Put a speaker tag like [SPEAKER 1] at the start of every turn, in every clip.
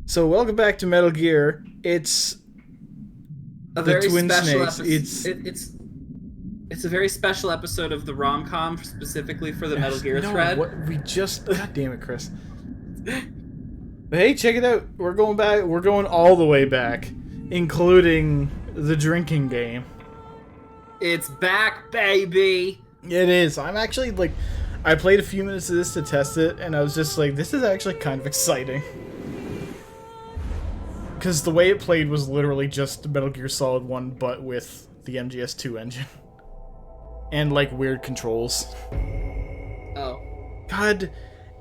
[SPEAKER 1] So welcome back to Metal Gear. It's
[SPEAKER 2] A
[SPEAKER 1] the
[SPEAKER 2] very
[SPEAKER 1] Twin
[SPEAKER 2] special
[SPEAKER 1] Snakes.
[SPEAKER 2] episode. It's a very special episode of the rom-com specifically for the Metal Gear
[SPEAKER 1] no,
[SPEAKER 2] thread.
[SPEAKER 1] what we just God damn it, Chris. But hey, check it out. We're going back. We're going all the way back, including the drinking game.
[SPEAKER 2] It's back, baby.
[SPEAKER 1] It is. I'm actually like, I played a few minutes of this to test it, and I was just like, this is actually kind of exciting. Because the way it played was literally just Metal Gear Solid 1, but with the MGS 2 engine. And, like, weird controls.
[SPEAKER 2] Oh.
[SPEAKER 1] God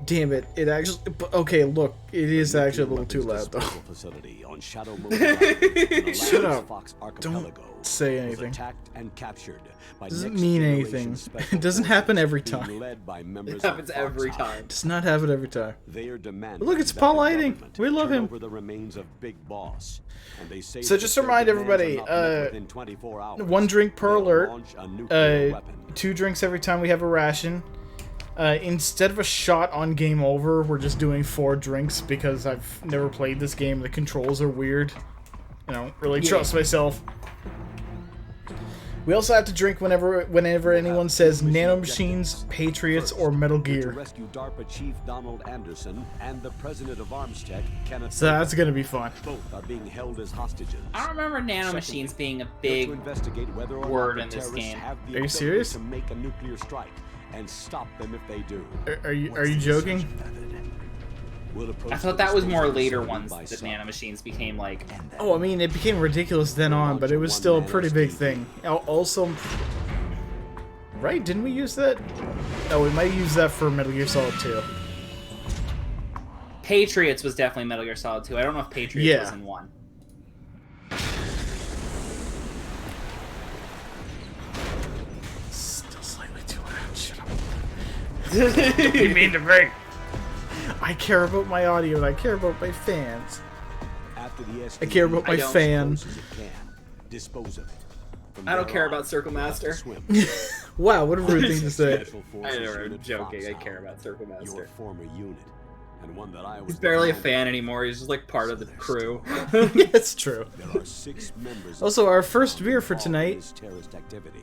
[SPEAKER 1] damn it. It actually... Okay, look. It is actually a little too loud, though. Shut up. Don't say anything. Doesn't mean anything. It doesn't happen every time.
[SPEAKER 2] It happens every time.
[SPEAKER 1] Does not happen every time. But look, it's Paul Lighting. We love him. So just to remind everybody, 1 drink per alert, 2 drinks every time we have a ration. Instead of a shot on game over, we're just doing 4 drinks because I've never played this game. The controls are weird. I don't really trust myself. We also have to drink whenever anyone says nanomachines, Patriots, or Metal Gear. So that's gonna be fun.
[SPEAKER 3] Both are being held as hostages.
[SPEAKER 2] I don't remember nanomachines being a big word in this game.
[SPEAKER 1] Are you serious?
[SPEAKER 3] To make a nuclear strike and stop them if they do.
[SPEAKER 1] Are you joking?
[SPEAKER 2] I thought that was more later ones that nanomachines became like...
[SPEAKER 1] Oh, I mean, it became ridiculous then on, but it was still a pretty big thing. Also... Right, didn't we use that? Oh, we might use that for Metal Gear Solid 2.
[SPEAKER 2] Patriots was definitely Metal Gear Solid 2. I don't know if Patriots was in 1.
[SPEAKER 1] Still slightly too loud. Shut up. Don't be mean to me. I care about my audio and I care about my fans. I care about my fan.
[SPEAKER 2] I don't care about Circle Master.
[SPEAKER 1] Wow, what a rude thing to say.
[SPEAKER 2] I'm joking. I care about Circle Master.
[SPEAKER 3] Your former unit, and one that I was
[SPEAKER 2] He's barely a fan anymore. He's just like part of the crew.
[SPEAKER 1] That's true.
[SPEAKER 3] There are 6 members
[SPEAKER 1] Also, our first beer for tonight,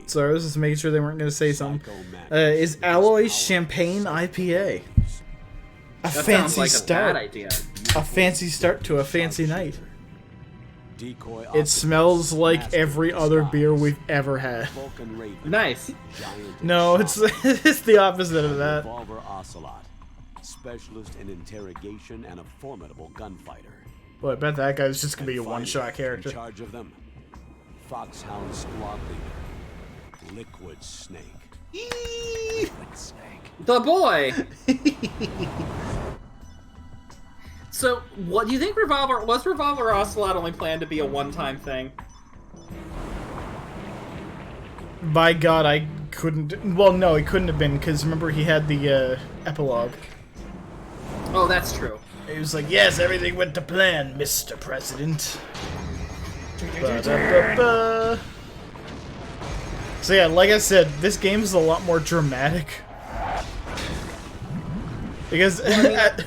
[SPEAKER 1] sorry, I was just making sure they weren't going to say something, is Alloy's Champagne IPA. A
[SPEAKER 2] That
[SPEAKER 1] fancy
[SPEAKER 2] sounds like
[SPEAKER 1] start.
[SPEAKER 2] a bad idea.
[SPEAKER 1] A fancy start to a fancy night. It smells like every other beer we've ever had.
[SPEAKER 2] Nice.
[SPEAKER 1] No, it's it's the opposite of that.
[SPEAKER 3] Revolver Ocelot, specialist in interrogation and a formidable gunfighter.
[SPEAKER 1] Well, I bet that guy's just gonna be a
[SPEAKER 3] And finally,
[SPEAKER 1] one-shot character.
[SPEAKER 3] In charge of them, Foxhound Squad Leader, Liquid Snake. Liquid Snake.
[SPEAKER 2] The boy! So, what do you think was Revolver Ocelot only planned to be a one-time thing?
[SPEAKER 1] By God, I couldn't... Well, no, it couldn't have been, because remember he had the epilogue.
[SPEAKER 2] Oh, that's true.
[SPEAKER 1] He was like, yes, everything went to plan, Mr. President. Ba-da-ba-ba. So yeah, like I said, this game is a lot more dramatic. Because
[SPEAKER 2] Well, I mean,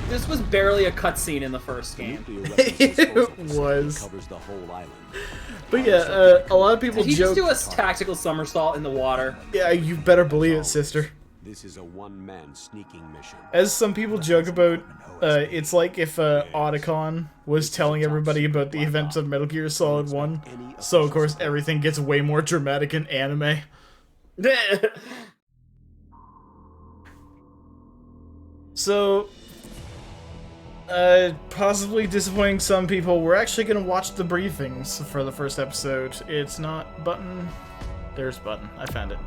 [SPEAKER 2] this was barely a cutscene in the first game.
[SPEAKER 1] it was.
[SPEAKER 3] Covers the whole island.
[SPEAKER 1] But yeah, a lot of people
[SPEAKER 2] Did he
[SPEAKER 1] joke.
[SPEAKER 2] just do a tactical somersault in the water?
[SPEAKER 1] Yeah, you better believe it, sister.
[SPEAKER 3] This is a one-man sneaking mission.
[SPEAKER 1] As some people joke about, it's like if Otacon was telling everybody about the events of Metal Gear Solid 1, so of course everything gets way more dramatic in anime. So, possibly disappointing some people, we're actually gonna watch the briefings for the first episode. It's not button. There's button. I found it.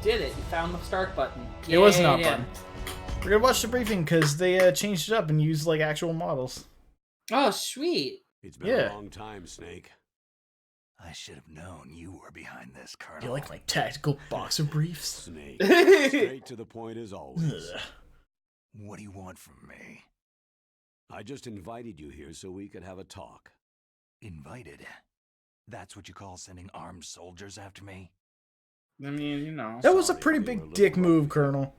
[SPEAKER 2] Did it. You found the start button.
[SPEAKER 1] It was not
[SPEAKER 2] Yeah.
[SPEAKER 1] button. We're gonna watch the briefing because they changed it up and used like actual models.
[SPEAKER 2] Oh, sweet.
[SPEAKER 3] It's been
[SPEAKER 1] Yeah.
[SPEAKER 3] a long time, Snake.
[SPEAKER 4] I should have known you were behind this, Colonel.
[SPEAKER 1] You like my tactical boxer briefs?
[SPEAKER 3] Snake. Straight to the point as always.
[SPEAKER 1] Ugh.
[SPEAKER 4] What do you want from me?
[SPEAKER 3] I just invited you here so we could have a talk.
[SPEAKER 4] Invited? That's what you call sending armed soldiers after me?
[SPEAKER 2] I mean, you know.
[SPEAKER 1] That was a pretty big dick move, Colonel.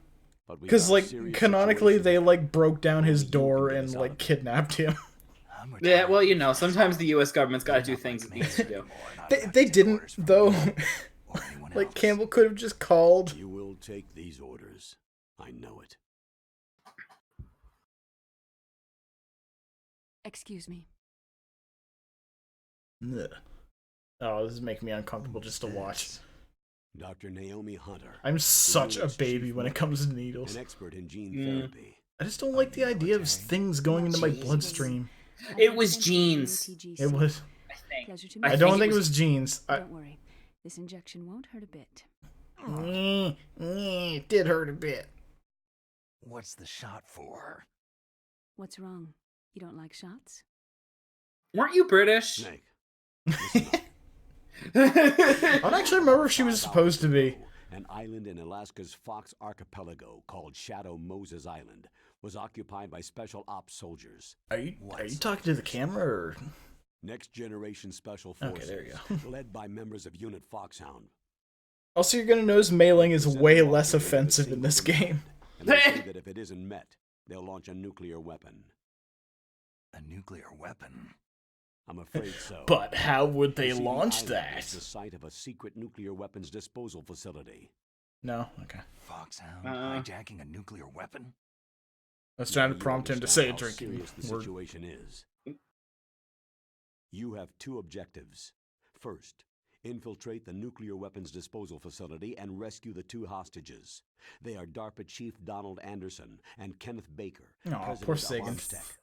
[SPEAKER 1] Because, like, canonically, they, like, broke down his door and, like, kidnapped him.
[SPEAKER 4] I'm
[SPEAKER 2] Yeah, well, you
[SPEAKER 4] retiring
[SPEAKER 2] know,
[SPEAKER 4] from
[SPEAKER 2] sometimes the
[SPEAKER 4] school.
[SPEAKER 2] U.S. government's got to do
[SPEAKER 4] You're not
[SPEAKER 2] things
[SPEAKER 4] like
[SPEAKER 2] it
[SPEAKER 4] me
[SPEAKER 2] needs to do.
[SPEAKER 4] anymore, and I'm
[SPEAKER 1] They,
[SPEAKER 4] not
[SPEAKER 1] they
[SPEAKER 4] taking
[SPEAKER 1] didn't,
[SPEAKER 4] orders from
[SPEAKER 1] though.
[SPEAKER 4] you or anyone
[SPEAKER 1] Like,
[SPEAKER 4] else.
[SPEAKER 1] Campbell could have just called.
[SPEAKER 3] You will take these orders. I know it.
[SPEAKER 5] Excuse me.
[SPEAKER 1] Ugh. Oh, this is making me uncomfortable just to watch.
[SPEAKER 3] Dr. Naomi Hunter.
[SPEAKER 1] I'm such a
[SPEAKER 3] unit's
[SPEAKER 1] baby
[SPEAKER 3] chief
[SPEAKER 1] when it
[SPEAKER 3] medical
[SPEAKER 1] comes to needles.
[SPEAKER 3] An expert in gene
[SPEAKER 2] Mm.
[SPEAKER 3] therapy.
[SPEAKER 1] I just don't like the idea of things going into my
[SPEAKER 2] Jeez.
[SPEAKER 1] bloodstream.
[SPEAKER 2] It was genes.
[SPEAKER 1] It was.
[SPEAKER 2] I think.
[SPEAKER 5] Pleasure to
[SPEAKER 2] I
[SPEAKER 1] I
[SPEAKER 5] meet
[SPEAKER 1] don't
[SPEAKER 2] think
[SPEAKER 1] think
[SPEAKER 2] it
[SPEAKER 1] it
[SPEAKER 2] was-
[SPEAKER 1] was genes.
[SPEAKER 5] Don't worry. This injection won't hurt a bit.
[SPEAKER 1] It did hurt a bit.
[SPEAKER 4] What's the shot for?
[SPEAKER 5] What's wrong? You don't like shots?
[SPEAKER 2] Weren't you British?
[SPEAKER 3] Snake. Listen up.
[SPEAKER 1] I don't actually remember if she was supposed to be.
[SPEAKER 3] An island in Alaska's Fox Archipelago called Shadow Moses Island was occupied by special ops soldiers.
[SPEAKER 1] Are you talking to the camera or?
[SPEAKER 3] Next generation special
[SPEAKER 1] Okay,
[SPEAKER 3] forces,
[SPEAKER 1] there you
[SPEAKER 3] led by members of Unit Foxhound.
[SPEAKER 1] Also, you're gonna notice mailing is
[SPEAKER 3] Sent
[SPEAKER 1] way
[SPEAKER 3] them off
[SPEAKER 1] less
[SPEAKER 3] to live in a
[SPEAKER 1] offensive in this
[SPEAKER 3] single
[SPEAKER 1] game.
[SPEAKER 3] command, and they say that if it isn't met, they'll launch a nuclear weapon.
[SPEAKER 4] A nuclear weapon?
[SPEAKER 3] I'm afraid so.
[SPEAKER 1] But how would they
[SPEAKER 3] You see, the
[SPEAKER 1] launch
[SPEAKER 3] island
[SPEAKER 1] that?
[SPEAKER 3] is the site of a secret nuclear weapons disposal facility.
[SPEAKER 1] No? Okay.
[SPEAKER 4] Foxhound
[SPEAKER 2] Uh.
[SPEAKER 4] hijacking a nuclear weapon?
[SPEAKER 1] I was trying to
[SPEAKER 3] You
[SPEAKER 1] prompt him to
[SPEAKER 3] understand
[SPEAKER 1] say a
[SPEAKER 3] how
[SPEAKER 1] drinking
[SPEAKER 3] serious the
[SPEAKER 1] word.
[SPEAKER 3] situation is. You have two objectives. First, infiltrate the nuclear weapons disposal facility and rescue the two hostages. They are DARPA Chief Donald Anderson and Kenneth Baker,
[SPEAKER 1] Aw,
[SPEAKER 3] president
[SPEAKER 1] poor
[SPEAKER 3] of
[SPEAKER 1] Sagan.
[SPEAKER 3] Armstech.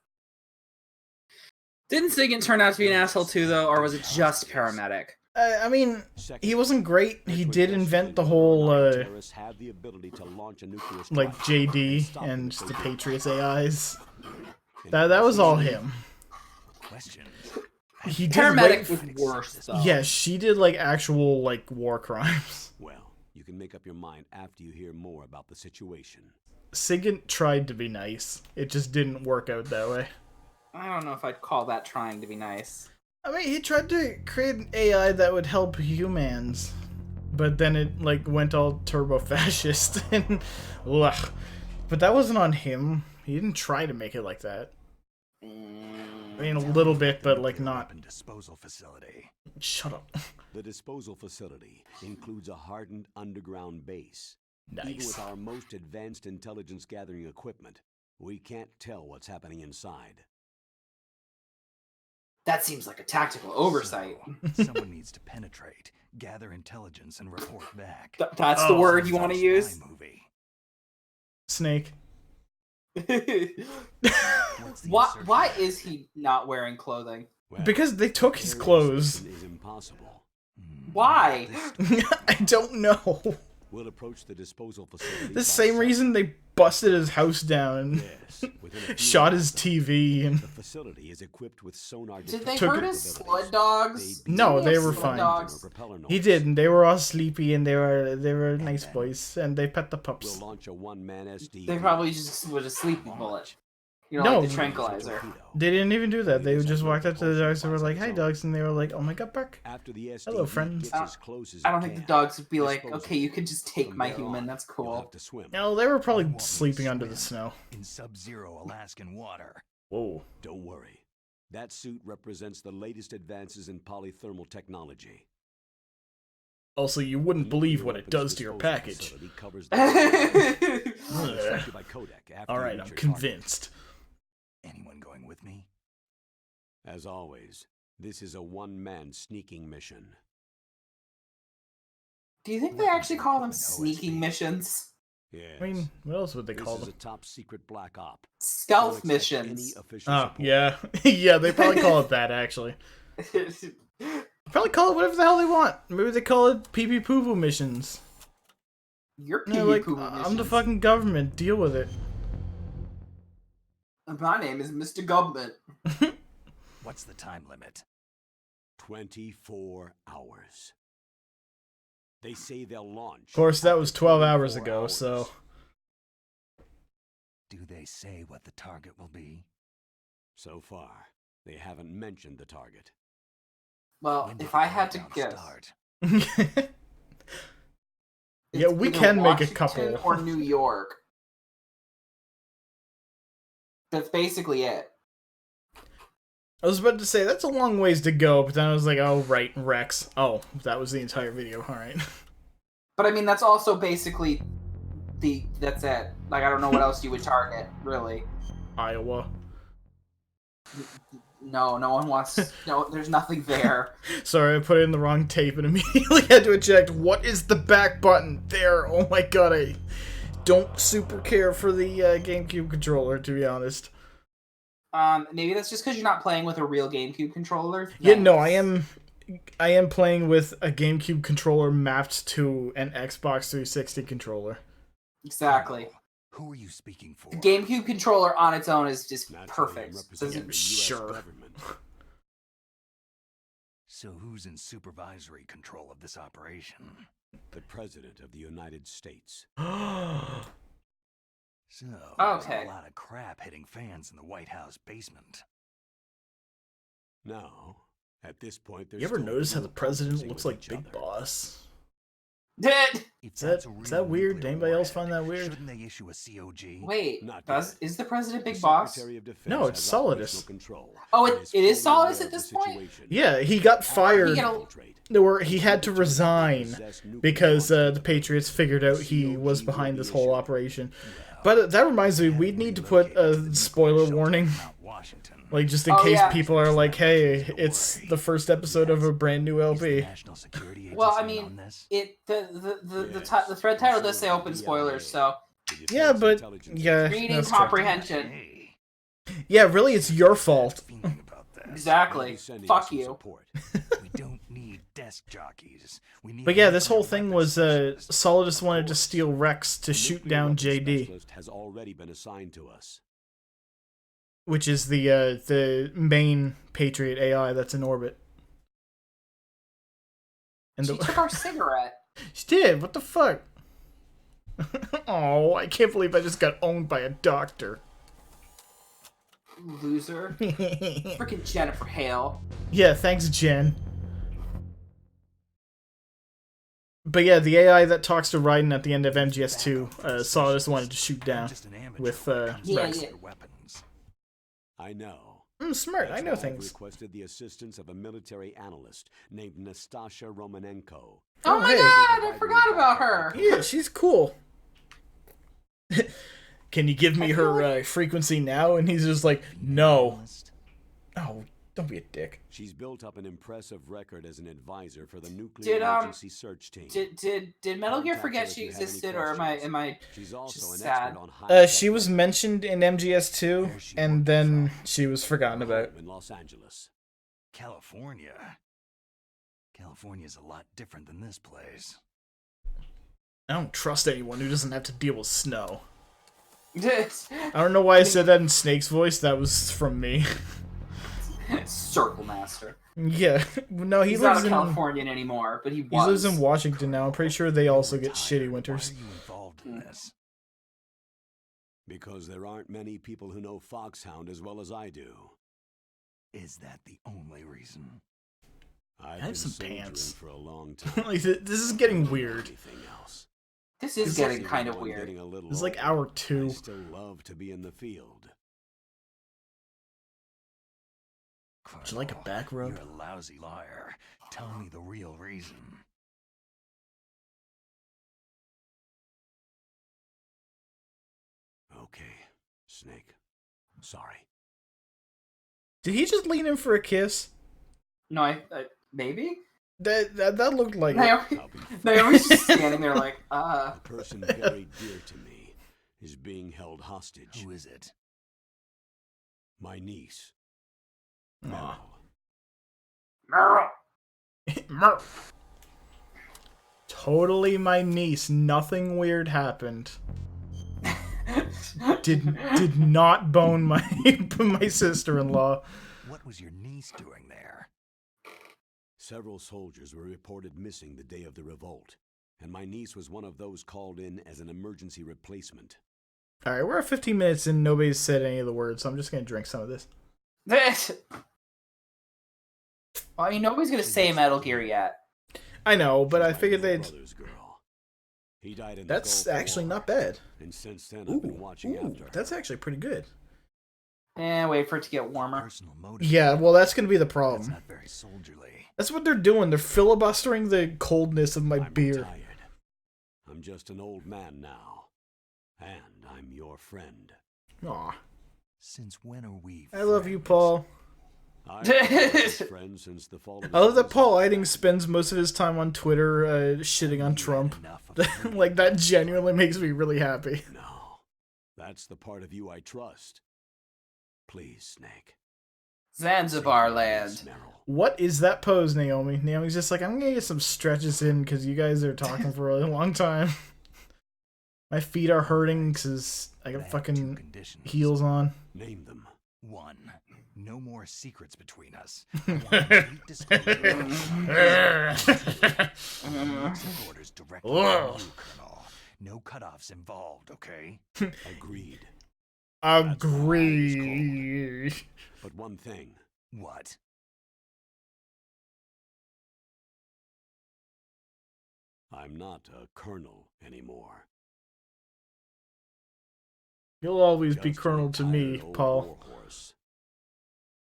[SPEAKER 2] Didn't Sagan turn out to be an asshole too, though, or was it just paramedic?
[SPEAKER 1] I mean,
[SPEAKER 3] Second,
[SPEAKER 1] he wasn't great. He
[SPEAKER 3] to
[SPEAKER 1] did
[SPEAKER 3] investigate
[SPEAKER 1] invent the
[SPEAKER 3] whether or
[SPEAKER 1] whole,
[SPEAKER 3] not the terrorists have the ability to launch a nuclear
[SPEAKER 1] like
[SPEAKER 3] strike
[SPEAKER 1] JD
[SPEAKER 3] stop them
[SPEAKER 1] and
[SPEAKER 3] if
[SPEAKER 1] the
[SPEAKER 3] they do.
[SPEAKER 1] Patriots AIs.
[SPEAKER 3] In
[SPEAKER 1] That was all
[SPEAKER 3] addition,
[SPEAKER 1] him.
[SPEAKER 4] Questions?
[SPEAKER 1] He did
[SPEAKER 2] Paramedic
[SPEAKER 1] like,
[SPEAKER 2] was worse, though.
[SPEAKER 1] yeah, she did like actual like war crimes.
[SPEAKER 3] Well, you can make up your mind after you hear more about the situation.
[SPEAKER 1] Sigint tried to be nice. It just didn't work out that way.
[SPEAKER 2] I don't know if I'd call that trying to be nice.
[SPEAKER 1] I mean, he tried to create an AI that would help humans, but then it like went all turbo fascist and ugh. But that wasn't on him. He didn't try to make it like that. I mean, a little bit, but like not.
[SPEAKER 4] Weapon disposal facility.
[SPEAKER 1] Shut up.
[SPEAKER 3] The disposal facility includes a hardened underground base. Even with
[SPEAKER 1] Nice.
[SPEAKER 3] our most advanced intelligence gathering equipment, we can't tell what's happening inside.
[SPEAKER 2] That seems like a tactical oversight.
[SPEAKER 4] So, someone needs to penetrate, gather intelligence, and report back.
[SPEAKER 2] That's the
[SPEAKER 1] Oh,
[SPEAKER 2] word you want to
[SPEAKER 4] Spy
[SPEAKER 2] use?
[SPEAKER 4] movie.
[SPEAKER 1] Snake.
[SPEAKER 4] What's the
[SPEAKER 2] why,
[SPEAKER 4] assertion?
[SPEAKER 2] why is he not wearing clothing?
[SPEAKER 3] Well,
[SPEAKER 1] Because they took his
[SPEAKER 3] aerial
[SPEAKER 1] clothes.
[SPEAKER 3] ascension is impossible.
[SPEAKER 2] Why?
[SPEAKER 1] I don't know.
[SPEAKER 3] We'll approach the disposal facility.
[SPEAKER 1] The
[SPEAKER 3] by
[SPEAKER 1] same
[SPEAKER 3] submarine.
[SPEAKER 1] reason they busted his house down and
[SPEAKER 3] Yes, within a few
[SPEAKER 1] shot his
[SPEAKER 3] hours.
[SPEAKER 1] TV and
[SPEAKER 3] The facility is equipped with sonar.
[SPEAKER 2] Did they
[SPEAKER 1] Took
[SPEAKER 2] hurt
[SPEAKER 1] it-
[SPEAKER 2] his sled dogs?
[SPEAKER 1] No,
[SPEAKER 2] Didn't he
[SPEAKER 1] they
[SPEAKER 2] have
[SPEAKER 1] were
[SPEAKER 2] sled
[SPEAKER 1] fine.
[SPEAKER 2] dogs?
[SPEAKER 1] he didn't. They were all sleepy and they were nice boys and they pet the
[SPEAKER 3] We'll
[SPEAKER 1] pups.
[SPEAKER 3] launch a one-man SD.
[SPEAKER 2] They probably just was a sleeping bullet. You know,
[SPEAKER 1] No.
[SPEAKER 2] like the tranquilizer.
[SPEAKER 1] They didn't even do that. They just walked up to the dogs and were like, "Hi, dogs," and they were like, "Oh my god, bark."
[SPEAKER 3] After the SD
[SPEAKER 1] Hello, friends.
[SPEAKER 3] gets as close as
[SPEAKER 2] I
[SPEAKER 3] it
[SPEAKER 2] don't think the
[SPEAKER 3] can,
[SPEAKER 2] dogs would be like,
[SPEAKER 3] disposal.
[SPEAKER 2] okay, you can just take
[SPEAKER 3] From
[SPEAKER 2] my
[SPEAKER 3] there
[SPEAKER 2] human,
[SPEAKER 3] on,
[SPEAKER 2] that's
[SPEAKER 3] you'll
[SPEAKER 2] cool.
[SPEAKER 3] have to swim.
[SPEAKER 1] No, they were probably
[SPEAKER 4] You want me to
[SPEAKER 1] sleeping under the
[SPEAKER 4] swim
[SPEAKER 1] snow.
[SPEAKER 4] in sub-zero Alaskan water.
[SPEAKER 1] Whoa.
[SPEAKER 3] Don't worry. That suit represents the latest advances in polythermal technology.
[SPEAKER 1] Also, you wouldn't believe what it
[SPEAKER 3] Nuclear
[SPEAKER 1] does to your
[SPEAKER 3] weapons
[SPEAKER 1] package.
[SPEAKER 3] facility covers the
[SPEAKER 2] All
[SPEAKER 3] inspected by Kodak after
[SPEAKER 1] All
[SPEAKER 3] you
[SPEAKER 1] right,
[SPEAKER 3] reach
[SPEAKER 1] I'm
[SPEAKER 3] your target.
[SPEAKER 1] convinced.
[SPEAKER 4] Anyone going with me?
[SPEAKER 3] As always, this is a one-man sneaking mission.
[SPEAKER 2] Do you think they actually call them sneaking missions?
[SPEAKER 3] Yes.
[SPEAKER 1] I mean, what else would they
[SPEAKER 3] this
[SPEAKER 1] call
[SPEAKER 3] is
[SPEAKER 1] them?
[SPEAKER 3] a top-secret black op. Don't
[SPEAKER 2] Stealth
[SPEAKER 3] expect
[SPEAKER 2] missions.
[SPEAKER 3] Any official
[SPEAKER 1] Oh,
[SPEAKER 3] support.
[SPEAKER 1] yeah. Yeah, they probably call it that, actually. Probably call it whatever the hell they want. Maybe they call it pee-pee poo-poo missions.
[SPEAKER 2] You're
[SPEAKER 1] And they're
[SPEAKER 2] pee
[SPEAKER 1] like,
[SPEAKER 2] poo
[SPEAKER 1] I'm the fucking government. Deal with it.
[SPEAKER 2] My name is Mr. Government.
[SPEAKER 4] What's the time limit?
[SPEAKER 3] 24 hours. They say they'll launch.
[SPEAKER 1] Of course, that was
[SPEAKER 3] after
[SPEAKER 1] 12 hours
[SPEAKER 3] 24
[SPEAKER 1] ago,
[SPEAKER 3] hours.
[SPEAKER 1] so...
[SPEAKER 4] Do they say what the target will be?
[SPEAKER 3] So far, they haven't mentioned the target.
[SPEAKER 2] Well,
[SPEAKER 4] When did
[SPEAKER 2] if
[SPEAKER 4] the
[SPEAKER 2] I had to
[SPEAKER 4] countdown
[SPEAKER 2] guess,
[SPEAKER 4] start?
[SPEAKER 1] Yeah,
[SPEAKER 2] it's
[SPEAKER 1] we
[SPEAKER 2] either
[SPEAKER 1] can make a
[SPEAKER 2] Washington
[SPEAKER 1] couple.
[SPEAKER 2] or New York. That's basically it.
[SPEAKER 1] I was about to say, that's a long ways to go, but then I was like, oh, right, Rex. Oh, that was the entire video, alright.
[SPEAKER 2] But I mean, that's also basically that's it. Like, I don't know what else you would target, really.
[SPEAKER 1] Iowa.
[SPEAKER 2] No, no one wants... No, there's nothing there.
[SPEAKER 1] Sorry, I put in the wrong tape and immediately had to eject. What is the back button? There, oh my god, I don't super care for the GameCube controller, to be honest.
[SPEAKER 2] Maybe that's just because you're not playing with a real GameCube controller.
[SPEAKER 1] Yeah, no, I am playing with a GameCube controller mapped to an Xbox 360 controller.
[SPEAKER 2] Exactly.
[SPEAKER 4] Who are you speaking for?
[SPEAKER 2] The GameCube controller on its own is just perfect.
[SPEAKER 1] Sure.
[SPEAKER 4] So who's in supervisory control of this operation?
[SPEAKER 3] The President of the United States.
[SPEAKER 4] So,
[SPEAKER 2] Okay.
[SPEAKER 4] there's a lot of crap hitting fans in the White House basement.
[SPEAKER 3] Now, at this point, there's
[SPEAKER 1] You ever
[SPEAKER 3] still
[SPEAKER 1] notice how
[SPEAKER 3] no
[SPEAKER 1] the president
[SPEAKER 3] conferencing
[SPEAKER 1] looks
[SPEAKER 3] with
[SPEAKER 1] like
[SPEAKER 3] each
[SPEAKER 1] Big
[SPEAKER 3] other.
[SPEAKER 1] Boss?
[SPEAKER 4] If
[SPEAKER 1] Is that weird? Did anybody else find that weird?
[SPEAKER 4] Shouldn't they issue a COG?
[SPEAKER 2] Wait,
[SPEAKER 3] Not
[SPEAKER 2] is the president
[SPEAKER 3] The
[SPEAKER 2] Big Boss?
[SPEAKER 3] Secretary of Defense
[SPEAKER 1] No, it's
[SPEAKER 3] has
[SPEAKER 1] Solidus.
[SPEAKER 3] operational control
[SPEAKER 2] Oh,
[SPEAKER 3] and
[SPEAKER 2] it
[SPEAKER 3] is
[SPEAKER 2] is
[SPEAKER 3] fully
[SPEAKER 2] Solidus
[SPEAKER 3] aware
[SPEAKER 2] at
[SPEAKER 3] of the
[SPEAKER 2] this point?
[SPEAKER 3] situation.
[SPEAKER 1] Yeah, he got fired. Or he had to resign because the Patriots figured out he was behind this whole operation. But that reminds me, we need to put a spoiler warning. Like, just in case people are like, hey, it's the first episode of a brand new LP.
[SPEAKER 2] Well, I mean, the thread title does say open spoilers, so
[SPEAKER 1] Yeah, but, yeah.
[SPEAKER 2] reading
[SPEAKER 1] that's true.
[SPEAKER 2] comprehension.
[SPEAKER 1] Yeah, really, it's your fault.
[SPEAKER 2] Exactly. Fuck you.
[SPEAKER 4] We don't need desk jockeys. We need
[SPEAKER 1] But yeah, this whole thing was, Solidus wanted to steal Rex to
[SPEAKER 3] The
[SPEAKER 1] shoot
[SPEAKER 3] nuclear
[SPEAKER 1] down
[SPEAKER 3] weapons
[SPEAKER 1] JD,
[SPEAKER 3] specialist has already been assigned to us.
[SPEAKER 1] which is the main Patriot AI that's in orbit. And
[SPEAKER 2] She took our cigarette.
[SPEAKER 1] She did. What the fuck? Oh, I can't believe I just got owned by a doctor.
[SPEAKER 2] Loser. Freaking Jennifer Hale.
[SPEAKER 1] Yeah, thanks, Jen. But yeah, the AI that talks to Raiden at the end of MGS 2, Solidus wanted to shoot down with Rex.
[SPEAKER 2] Yeah.
[SPEAKER 4] weapons.
[SPEAKER 3] I know.
[SPEAKER 1] Smart, I know
[SPEAKER 3] I've
[SPEAKER 1] things.
[SPEAKER 3] requested the assistance of a military analyst named Nastasha Romanenko.
[SPEAKER 2] Oh my
[SPEAKER 1] hey.
[SPEAKER 2] god, I forgot about her.
[SPEAKER 1] Yeah, she's cool. Can you give me her frequency now? And he's just like, no. Oh, don't be a dick.
[SPEAKER 3] She's built up an impressive record as an advisor for the nuclear
[SPEAKER 2] Did
[SPEAKER 3] emergency search team.
[SPEAKER 2] did Metal Gear forget she existed, or am I
[SPEAKER 3] She's also
[SPEAKER 2] just
[SPEAKER 3] an
[SPEAKER 2] sad?
[SPEAKER 3] expert on high
[SPEAKER 1] She was mentioned in MGS 2, and then she was forgotten about.
[SPEAKER 3] in Los Angeles.
[SPEAKER 4] California. California's a lot different than this place.
[SPEAKER 1] I don't trust anyone who doesn't have to deal with snow.
[SPEAKER 2] I
[SPEAKER 1] I don't know why I said that in Snake's voice. That was from me.
[SPEAKER 2] Circle Master.
[SPEAKER 1] Yeah. No,
[SPEAKER 2] He's not a Californian anymore, but he was.
[SPEAKER 1] He lives in Washington now. I'm pretty sure they also get shitty winters.
[SPEAKER 4] Why are you involved in this?
[SPEAKER 3] Because there aren't many people who know Foxhound as well as I do.
[SPEAKER 4] Is that the only reason?
[SPEAKER 3] I've
[SPEAKER 1] have
[SPEAKER 3] been
[SPEAKER 1] some
[SPEAKER 3] soldiering
[SPEAKER 1] pants.
[SPEAKER 3] for a long time.
[SPEAKER 1] Like, this is getting weird.
[SPEAKER 3] Anything else.
[SPEAKER 2] This is getting kind of weird.
[SPEAKER 3] Getting a little
[SPEAKER 1] This is like
[SPEAKER 3] older,
[SPEAKER 1] hour 2.
[SPEAKER 3] I still love to be in the field.
[SPEAKER 1] Would you like a back rub?
[SPEAKER 4] You're a lousy liar. Tell me the real reason.
[SPEAKER 3] Okay, Snake. Sorry.
[SPEAKER 1] Did he just lean in for a kiss?
[SPEAKER 2] No, I maybe.
[SPEAKER 1] That looked like it.
[SPEAKER 2] Naomi's just standing there like,
[SPEAKER 3] A person very dear to me is being held hostage.
[SPEAKER 4] Who is it?
[SPEAKER 3] My niece.
[SPEAKER 1] Aw.
[SPEAKER 2] Meryl.
[SPEAKER 1] Murph. Totally my niece. Nothing weird happened. Did not bone my my sister-in-law.
[SPEAKER 4] What was your niece doing there?
[SPEAKER 3] Several soldiers were reported missing the day of the revolt, and my niece was one of those called in as an emergency replacement.
[SPEAKER 1] Alright, we're at 15 minutes and nobody's said any of the words, so I'm just gonna drink some of this.
[SPEAKER 2] I mean, nobody's gonna say Metal Gear yet.
[SPEAKER 1] I know, but I
[SPEAKER 3] My
[SPEAKER 1] figured
[SPEAKER 3] little
[SPEAKER 1] they'd...
[SPEAKER 3] brother's girl. He died in the
[SPEAKER 1] That's
[SPEAKER 3] Gulf
[SPEAKER 1] actually
[SPEAKER 3] War,
[SPEAKER 1] not bad.
[SPEAKER 3] and since then I've been watching after her.
[SPEAKER 1] That's actually pretty good.
[SPEAKER 2] Wait for it to get warmer.
[SPEAKER 4] Personal motive.
[SPEAKER 1] Yeah, well, that's gonna be the
[SPEAKER 4] That's
[SPEAKER 1] problem.
[SPEAKER 4] not very soldierly.
[SPEAKER 1] That's what they're doing. They're filibustering the coldness of my
[SPEAKER 3] I'm
[SPEAKER 1] beer.
[SPEAKER 3] retired. I'm just an old man now. And I'm your friend.
[SPEAKER 1] Aw.
[SPEAKER 4] Since when are we
[SPEAKER 1] I love you,
[SPEAKER 4] friends?
[SPEAKER 1] Paul.
[SPEAKER 3] I've been his friend since the fall of
[SPEAKER 1] I love that
[SPEAKER 3] his
[SPEAKER 1] Paul
[SPEAKER 3] empire.
[SPEAKER 1] Eiding spends most of his time on Twitter shitting on
[SPEAKER 4] You had
[SPEAKER 1] Trump.
[SPEAKER 4] enough of me.
[SPEAKER 1] Like, that genuinely makes me really happy.
[SPEAKER 3] No, that's the part of you I trust. Please, Snake.
[SPEAKER 2] Zanzibar
[SPEAKER 3] Save me,
[SPEAKER 2] land.
[SPEAKER 3] Meryl.
[SPEAKER 1] What is that pose, Naomi? Naomi's just like, I'm gonna get some stretches in because you guys are talking for a really long time. My feet are hurting because I
[SPEAKER 4] I
[SPEAKER 1] got
[SPEAKER 4] have two
[SPEAKER 1] fucking
[SPEAKER 4] conditions.
[SPEAKER 1] heels on.
[SPEAKER 3] Name them.
[SPEAKER 4] 1. No more secrets between us. I want complete disclosure. Executive orders directly from you, Colonel. No cutoffs involved, okay?
[SPEAKER 3] Agreed. That's why I was
[SPEAKER 1] Agree.
[SPEAKER 3] But one thing.
[SPEAKER 4] What?
[SPEAKER 3] I'm not a colonel anymore.
[SPEAKER 1] You'll always be
[SPEAKER 3] Just a
[SPEAKER 1] Colonel to me,
[SPEAKER 3] retired old
[SPEAKER 1] Paul.
[SPEAKER 3] warhorse.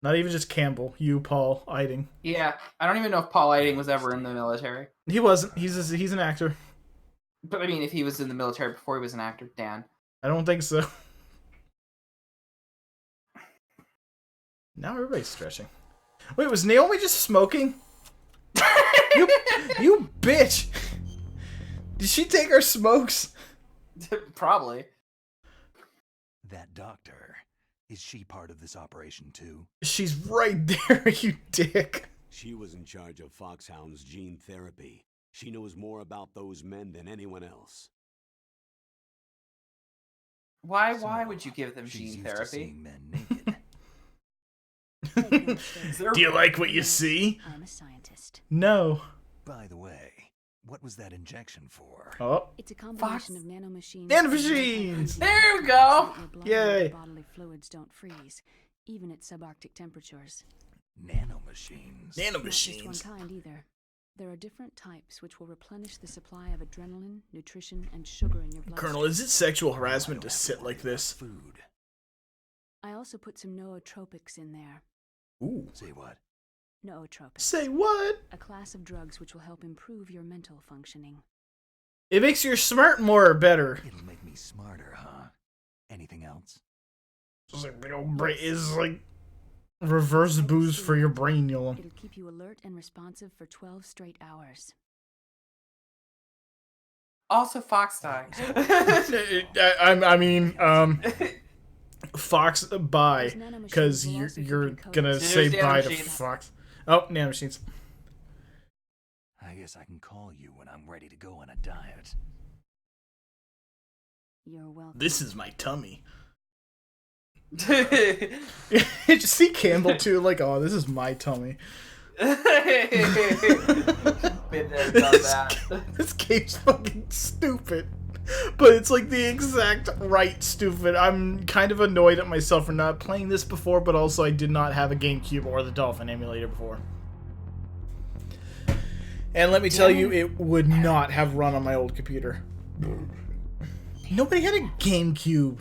[SPEAKER 1] Not even just Campbell. You, Paul Eiding.
[SPEAKER 2] Yeah, I don't even know if Paul Eiding was ever in the military.
[SPEAKER 1] He wasn't. He's an actor.
[SPEAKER 2] But I mean, if he was in the military before he was an actor, Dan.
[SPEAKER 1] I don't think so. Now everybody's stretching. Wait, was Naomi just smoking? You bitch! Did she take our smokes?
[SPEAKER 2] Probably.
[SPEAKER 4] That doctor. Is she part of this operation too?
[SPEAKER 1] She's right there, you dick.
[SPEAKER 3] She was in charge of Foxhound's gene therapy. She knows more about those men than anyone else.
[SPEAKER 2] Why
[SPEAKER 4] So,
[SPEAKER 2] would you give them
[SPEAKER 4] she's
[SPEAKER 2] gene
[SPEAKER 4] used to
[SPEAKER 2] therapy?
[SPEAKER 4] seeing men naked.
[SPEAKER 1] Do you like what you see?
[SPEAKER 5] I'm a scientist.
[SPEAKER 1] No.
[SPEAKER 4] By the way, what was that injection for?
[SPEAKER 1] Oh.
[SPEAKER 5] It's a combination
[SPEAKER 2] Fox.
[SPEAKER 5] of nanomachines.
[SPEAKER 1] Nanomachines!
[SPEAKER 2] There we go!
[SPEAKER 1] Yay.
[SPEAKER 5] Bodily fluids don't freeze, even at subarctic temperatures.
[SPEAKER 4] Nanomachines.
[SPEAKER 5] Not just one
[SPEAKER 1] Nanomachines.
[SPEAKER 5] kind either. There are different types which will replenish the supply of adrenaline, nutrition, and sugar in your blood.
[SPEAKER 1] Colonel, is it sexual
[SPEAKER 4] I
[SPEAKER 1] harassment
[SPEAKER 4] don't
[SPEAKER 1] to
[SPEAKER 4] have
[SPEAKER 1] sit
[SPEAKER 4] worry
[SPEAKER 1] like
[SPEAKER 4] about
[SPEAKER 1] this?
[SPEAKER 4] Food.
[SPEAKER 5] I also put some nootropics in there.
[SPEAKER 1] Ooh.
[SPEAKER 4] Say what?
[SPEAKER 5] Nootropics.
[SPEAKER 1] Say what?
[SPEAKER 5] A class of drugs which will help improve your mental functioning.
[SPEAKER 1] It makes your smart more or better.
[SPEAKER 4] It'll make me smarter, huh? Anything else?
[SPEAKER 1] It's like big old brain is like reverse booze for your brain, y'all.
[SPEAKER 5] It'll keep you alert and responsive for 12 straight hours.
[SPEAKER 2] Also, Fox died.
[SPEAKER 1] I mean, Fox, bye, because you're gonna say
[SPEAKER 2] There's
[SPEAKER 1] bye to
[SPEAKER 2] nanomachines.
[SPEAKER 1] Fox. Oh, nanomachines.
[SPEAKER 4] I guess I can call you when I'm ready to go on a diet.
[SPEAKER 5] You're welcome.
[SPEAKER 1] This is my tummy. Did you see Campbell too? Like, oh, this is my tummy.
[SPEAKER 2] Been there, done that.
[SPEAKER 1] This game's fucking stupid. But it's like the exact right stupid. I'm kind of annoyed at myself for not playing this before, but also I did not have a GameCube or the Dolphin emulator before. And let me tell you, it would not have run on my old computer. Nobody had a GameCube.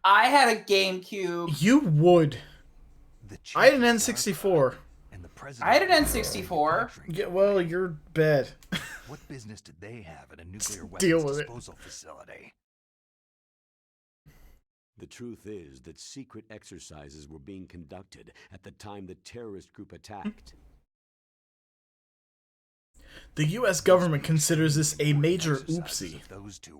[SPEAKER 2] I had a GameCube.
[SPEAKER 1] You would.
[SPEAKER 4] The
[SPEAKER 1] I had an
[SPEAKER 4] chief of
[SPEAKER 1] N64.
[SPEAKER 4] DARPA and the president
[SPEAKER 2] I had an
[SPEAKER 4] of
[SPEAKER 2] N64.
[SPEAKER 4] manufacturing.
[SPEAKER 1] Yeah, well, you're bad.
[SPEAKER 4] What business did they have at a nuclear
[SPEAKER 1] Deal
[SPEAKER 4] weapons
[SPEAKER 1] with it.
[SPEAKER 4] disposal facility?
[SPEAKER 3] The truth is that secret exercises were being conducted at the time the terrorist group attacked.
[SPEAKER 1] The U.S. government considers this a major
[SPEAKER 4] Exercises
[SPEAKER 1] oopsie.
[SPEAKER 4] of those two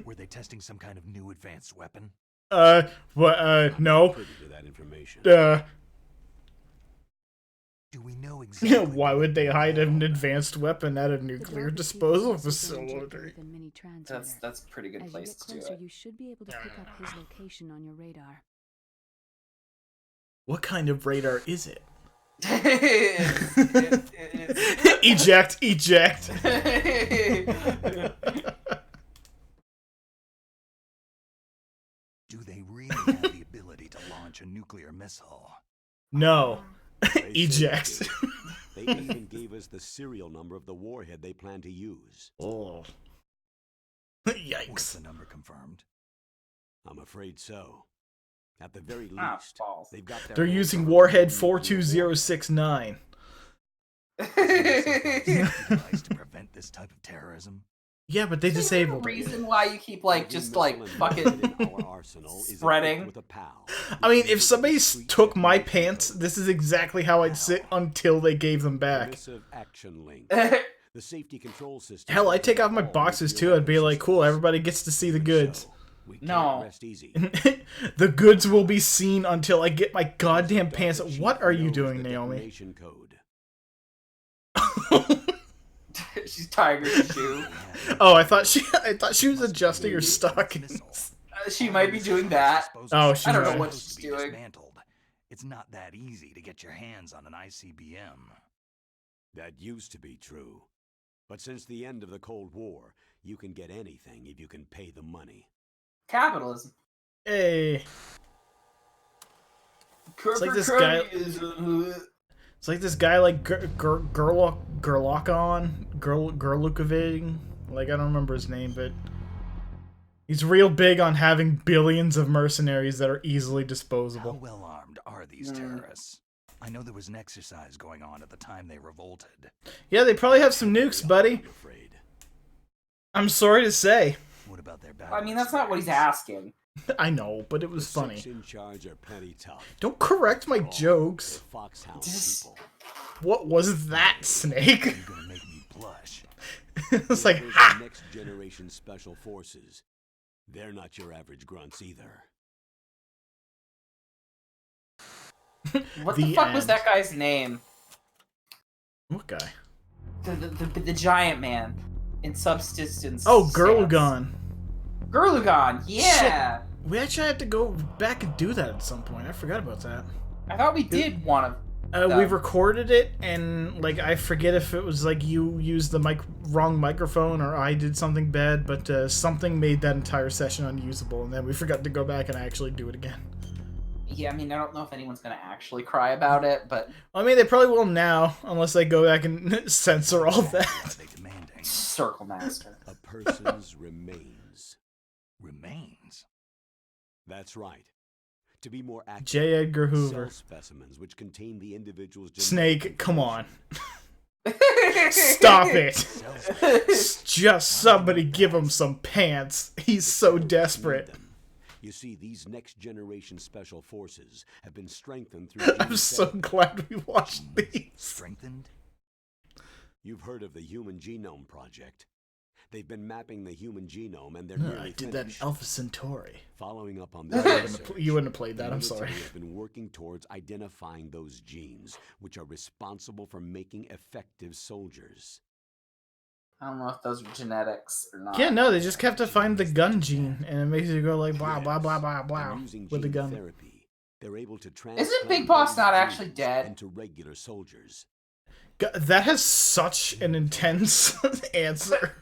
[SPEAKER 4] were they testing some kind of new advanced weapon?
[SPEAKER 1] No.
[SPEAKER 3] Privy to that information.
[SPEAKER 4] Do we know exactly?
[SPEAKER 1] Why would they hide an
[SPEAKER 4] involved?
[SPEAKER 1] advanced weapon at a
[SPEAKER 5] The
[SPEAKER 1] nuclear
[SPEAKER 5] DARPA
[SPEAKER 1] disposal
[SPEAKER 5] chief has been injected
[SPEAKER 1] facility?
[SPEAKER 5] with a mini transmitter.
[SPEAKER 2] That's a pretty good
[SPEAKER 5] As you
[SPEAKER 2] place
[SPEAKER 5] get
[SPEAKER 2] to do
[SPEAKER 5] closer,
[SPEAKER 2] it.
[SPEAKER 5] you should be able to pick up his location on your radar.
[SPEAKER 1] What kind of radar is it?
[SPEAKER 2] It's-
[SPEAKER 1] Eject, eject.
[SPEAKER 4] Do they really have the ability to launch a nuclear missile?
[SPEAKER 1] No.
[SPEAKER 3] They say they
[SPEAKER 1] Eject.
[SPEAKER 3] do. They even gave us the serial number of the warhead they plan to use.
[SPEAKER 1] Oh.
[SPEAKER 4] Was
[SPEAKER 1] Yikes.
[SPEAKER 4] the number confirmed?
[SPEAKER 3] I'm afraid so. At the very
[SPEAKER 2] Ah,
[SPEAKER 3] least,
[SPEAKER 2] balls.
[SPEAKER 3] they've got their
[SPEAKER 1] They're
[SPEAKER 3] hands
[SPEAKER 1] using
[SPEAKER 3] on
[SPEAKER 1] Warhead
[SPEAKER 3] the
[SPEAKER 1] 42069.
[SPEAKER 4] Device to prevent this type of terrorism.
[SPEAKER 1] Yeah, but they
[SPEAKER 2] Is there a
[SPEAKER 1] disabled it.
[SPEAKER 2] reason why you keep like
[SPEAKER 3] Every
[SPEAKER 2] just like
[SPEAKER 3] missile
[SPEAKER 2] fucking
[SPEAKER 3] embedded in our arsenal is equipped
[SPEAKER 2] spreading?
[SPEAKER 3] with a PAL,
[SPEAKER 1] I mean,
[SPEAKER 3] which
[SPEAKER 1] if
[SPEAKER 3] uses
[SPEAKER 1] somebody
[SPEAKER 3] a discrete
[SPEAKER 1] took my
[SPEAKER 3] detonation
[SPEAKER 1] pants,
[SPEAKER 3] code.
[SPEAKER 1] this is exactly how I'd sit until they gave them back.
[SPEAKER 3] Permissive action link.
[SPEAKER 2] I
[SPEAKER 3] The safety control system.
[SPEAKER 1] Hell, I'd take off my boxes too. I'd be like, cool, everybody gets to see the goods.
[SPEAKER 3] We
[SPEAKER 2] No.
[SPEAKER 3] can't rest easy.
[SPEAKER 1] The goods will be seen until I get my goddamn pants. What are you doing, Naomi?
[SPEAKER 3] Detonation code.
[SPEAKER 2] She's tying her shoe.
[SPEAKER 1] Oh, I thought she was adjusting her stockings.
[SPEAKER 2] She might be doing that.
[SPEAKER 1] Oh, she
[SPEAKER 2] I don't know
[SPEAKER 1] might.
[SPEAKER 2] what she's doing.
[SPEAKER 4] Dismantled. It's not that easy to get your hands on an ICBM.
[SPEAKER 3] That used to be true. But since the end of the Cold War, you can get anything if you can pay the money.
[SPEAKER 2] Capitalism.
[SPEAKER 1] Hey,
[SPEAKER 2] It's
[SPEAKER 1] like this guy- it's like this guy like Gerlukovic. Like, I don't remember his name, but he's real big on having billions of mercenaries that are easily
[SPEAKER 4] How
[SPEAKER 1] disposable.
[SPEAKER 4] well armed are these terrorists? I know there was an exercise going on at the time they revolted.
[SPEAKER 1] Yeah, they probably have some nukes, buddy.
[SPEAKER 3] I'm afraid.
[SPEAKER 1] I'm sorry to say.
[SPEAKER 4] What about their battle?
[SPEAKER 2] I mean, that's not what he's asking.
[SPEAKER 1] I know, but it was
[SPEAKER 3] The
[SPEAKER 1] funny.
[SPEAKER 3] six in charge are plenty tough.
[SPEAKER 1] Don't correct my jokes.
[SPEAKER 3] They're foxhound
[SPEAKER 2] Just-
[SPEAKER 3] people.
[SPEAKER 1] What was that, Snake?
[SPEAKER 4] You're gonna make me blush.
[SPEAKER 1] It's like,
[SPEAKER 3] There's
[SPEAKER 1] ha!
[SPEAKER 3] the next generation special forces. They're not your average grunts either.
[SPEAKER 2] What the
[SPEAKER 1] The
[SPEAKER 2] fuck was
[SPEAKER 1] end.
[SPEAKER 2] that guy's name?
[SPEAKER 1] What guy?
[SPEAKER 2] The giant man in Subsistence.
[SPEAKER 1] Oh,
[SPEAKER 2] Stance.
[SPEAKER 1] Gurlugon.
[SPEAKER 2] Gurlugon, yeah!
[SPEAKER 1] We actually had to go back and do that at some point. I forgot about that.
[SPEAKER 2] I thought we did one of
[SPEAKER 1] We recorded it, and like I forget if it was like you used the wrong microphone or I did something bad, but something made that entire session unusable, and then we forgot to go back and actually do it again.
[SPEAKER 2] Yeah, I mean, I don't know if anyone's gonna actually cry about it, but
[SPEAKER 1] I mean, they probably will now, unless they go back and censor all
[SPEAKER 4] What
[SPEAKER 1] that.
[SPEAKER 4] are they demanding?
[SPEAKER 2] Circle Master.
[SPEAKER 3] A person's remains.
[SPEAKER 4] Remains.
[SPEAKER 3] That's right. To be more accurate,
[SPEAKER 1] J. Edgar
[SPEAKER 3] cell
[SPEAKER 1] Hoover.
[SPEAKER 3] specimens which contain the individual's
[SPEAKER 1] Snake, come on.
[SPEAKER 3] information.
[SPEAKER 1] Stop it!
[SPEAKER 4] Cells.
[SPEAKER 1] Just somebody give him some pants. He's so desperate.
[SPEAKER 3] Them. You see, these next generation special forces have been strengthened through.
[SPEAKER 1] I'm
[SPEAKER 3] gene
[SPEAKER 1] so
[SPEAKER 3] therapy.
[SPEAKER 1] glad we watched these.
[SPEAKER 4] Strengthened.
[SPEAKER 3] You've heard of the Human Genome Project. They've been mapping the human genome, and they're
[SPEAKER 1] No,
[SPEAKER 3] nearly
[SPEAKER 1] I did that in
[SPEAKER 3] finished.
[SPEAKER 1] Alpha Centauri.
[SPEAKER 3] Following up on
[SPEAKER 1] You
[SPEAKER 3] this
[SPEAKER 1] wouldn't have
[SPEAKER 3] research,
[SPEAKER 1] you wouldn't have played
[SPEAKER 3] the
[SPEAKER 1] that, I'm sorry.
[SPEAKER 3] military has been working towards identifying those genes, which are responsible for making effective soldiers.
[SPEAKER 2] I don't know if those are genetics or not.
[SPEAKER 1] Yeah, no, they just have to find the gun gene, and it makes you go like blah blah blah blah
[SPEAKER 3] And
[SPEAKER 1] blah
[SPEAKER 3] using
[SPEAKER 1] with the
[SPEAKER 3] gene
[SPEAKER 1] gun.
[SPEAKER 3] therapy, they're able to
[SPEAKER 2] Isn't
[SPEAKER 3] transplant
[SPEAKER 2] Big Boss
[SPEAKER 3] those
[SPEAKER 2] not actually
[SPEAKER 3] genes
[SPEAKER 2] dead?
[SPEAKER 3] into regular soldiers.
[SPEAKER 1] That has such an intense answer.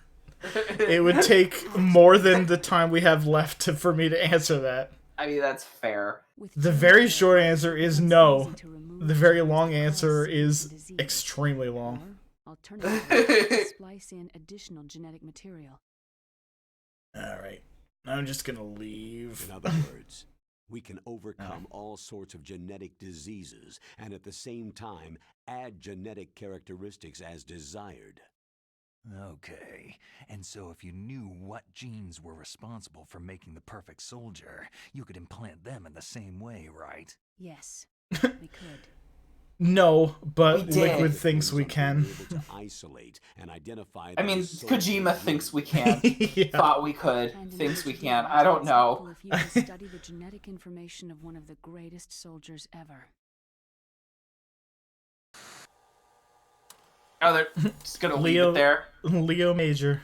[SPEAKER 1] It would take more than the time we have left for me to answer that.
[SPEAKER 2] I mean, that's fair.
[SPEAKER 5] With
[SPEAKER 1] The
[SPEAKER 5] gene
[SPEAKER 1] very
[SPEAKER 5] therapy,
[SPEAKER 1] short answer is
[SPEAKER 5] it's
[SPEAKER 1] no.
[SPEAKER 5] easy to remove
[SPEAKER 1] The very
[SPEAKER 5] genes
[SPEAKER 1] long
[SPEAKER 5] that
[SPEAKER 1] answer
[SPEAKER 5] cause
[SPEAKER 1] is
[SPEAKER 5] certain disease.
[SPEAKER 1] extremely long.
[SPEAKER 5] Or, alternatively, splice in additional genetic material.
[SPEAKER 1] Alright. I'm just gonna leave.
[SPEAKER 3] In other words, we can overcome all sorts of genetic diseases and at the same time add genetic characteristics as desired.
[SPEAKER 4] Okay, and so if you knew what genes were responsible for making the perfect soldier, you could implant them in the same way, right?
[SPEAKER 5] Yes, we could.
[SPEAKER 1] No, but
[SPEAKER 2] We did.
[SPEAKER 1] Liquid thinks we can.
[SPEAKER 3] Being able to isolate and identify
[SPEAKER 2] I mean,
[SPEAKER 3] those soldiers
[SPEAKER 2] Kojima thinks we can.
[SPEAKER 1] Yeah.
[SPEAKER 2] Thought we could.
[SPEAKER 5] And
[SPEAKER 2] Thinks we
[SPEAKER 5] initially,
[SPEAKER 2] can.
[SPEAKER 5] it's
[SPEAKER 2] I don't
[SPEAKER 5] helpful
[SPEAKER 2] know.
[SPEAKER 5] If you can study the genetic information of one of the greatest soldiers ever.
[SPEAKER 2] Oh, they're just gonna leave
[SPEAKER 1] Leo-
[SPEAKER 2] it there.
[SPEAKER 1] Leo Major.